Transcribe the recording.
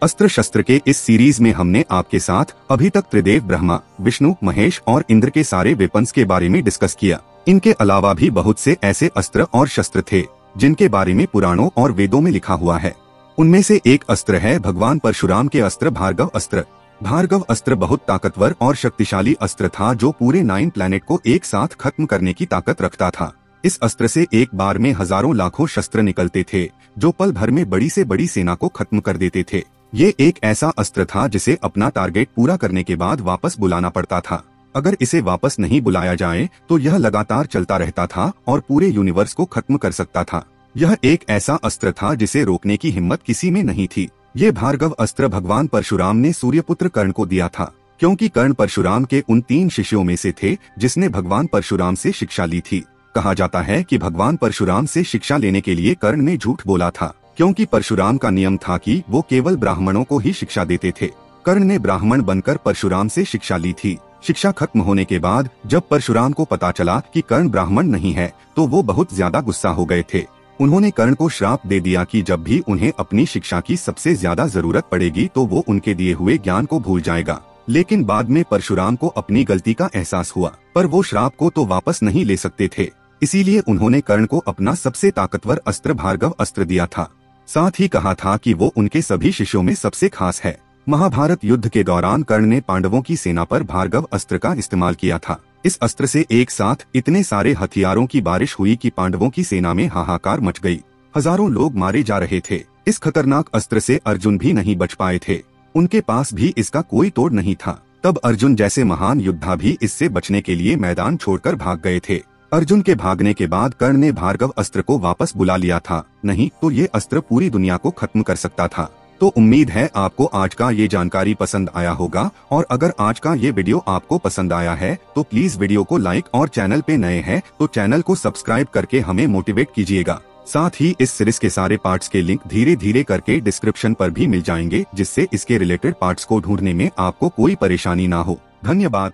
अस्त्र शस्त्र के इस सीरीज में हमने आपके साथ अभी तक त्रिदेव ब्रह्मा, विष्णु, महेश और इंद्र के सारे वेपन्स के बारे में डिस्कस किया। इनके अलावा भी बहुत से ऐसे अस्त्र और शस्त्र थे जिनके बारे में पुराणों और वेदों में लिखा हुआ है। उनमें से एक अस्त्र है भगवान परशुराम के अस्त्र भार्गव अस्त्र। भार्गव अस्त्र बहुत ताकतवर और शक्तिशाली अस्त्र था जो पूरे 9 प्लैनेट को एक साथ खत्म करने की ताकत रखता था। इस अस्त्र से एक बार में हजारों लाखों शस्त्र निकलते थे जो पल भर में बड़ी से बड़ी सेना को खत्म कर देते थे। ये एक ऐसा अस्त्र था जिसे अपना टारगेट पूरा करने के बाद वापस बुलाना पड़ता था। अगर इसे वापस नहीं बुलाया जाए तो यह लगातार चलता रहता था और पूरे यूनिवर्स को खत्म कर सकता था। यह एक ऐसा अस्त्र था जिसे रोकने की हिम्मत किसी में नहीं थी। ये भार्गव अस्त्र भगवान परशुराम ने सूर्यपुत्र कर्ण को दिया था, क्योंकि कर्ण परशुराम के उन 3 शिष्यों में से थे जिसने भगवान परशुराम से शिक्षा ली थी। कहा जाता है कि भगवान परशुराम से शिक्षा लेने के लिए कर्ण ने झूठ बोला था, क्योंकि परशुराम का नियम था कि वो केवल ब्राह्मणों को ही शिक्षा देते थे। कर्ण ने ब्राह्मण बनकर परशुराम से शिक्षा ली थी। शिक्षा खत्म होने के बाद जब परशुराम को पता चला कि कर्ण ब्राह्मण नहीं है तो वो बहुत ज्यादा गुस्सा हो गए थे। उन्होंने कर्ण को श्राप दे दिया कि जब भी उन्हें अपनी शिक्षा की सबसे ज्यादा जरूरत पड़ेगी तो वो उनके दिए हुए ज्ञान को भूल जाएगा। लेकिन बाद में परशुराम को अपनी गलती का एहसास हुआ, पर वो श्राप को तो वापस नहीं ले सकते थे। इसीलिए उन्होंने कर्ण को अपना सबसे ताकतवर अस्त्र भार्गव अस्त्र दिया था। साथ ही कहा था कि वो उनके सभी शिष्यों में सबसे खास है। महाभारत युद्ध के दौरान कर्ण ने पांडवों की सेना पर भार्गव अस्त्र का इस्तेमाल किया था। इस अस्त्र से एक साथ इतने सारे हथियारों की बारिश हुई कि पांडवों की सेना में हाहाकार मच गई। हजारों लोग मारे जा रहे थे। इस खतरनाक अस्त्र से अर्जुन भी नहीं बच पाए थे। उनके पास भी इसका कोई तोड़ नहीं था। तब अर्जुन जैसे महान योद्धा भी इससे बचने के लिए मैदान छोड़कर भाग गए थे। अर्जुन के भागने के बाद कर्ण ने भार्गव अस्त्र को वापस बुला लिया था, नहीं तो ये अस्त्र पूरी दुनिया को खत्म कर सकता था। तो उम्मीद है आपको आज का ये जानकारी पसंद आया होगा, और अगर आज का ये वीडियो आपको पसंद आया है तो प्लीज वीडियो को लाइक और चैनल पे नए हैं तो चैनल को सब्सक्राइब करके हमें मोटिवेट कीजिएगा। साथ ही इस सीरीज के सारे पार्ट्स के लिंक धीरे धीरे करके डिस्क्रिप्शन पर भी मिल जाएंगे, जिससे इसके रिलेटेड पार्ट्स को ढूंढने में आपको कोई परेशानी ना हो। धन्यवाद।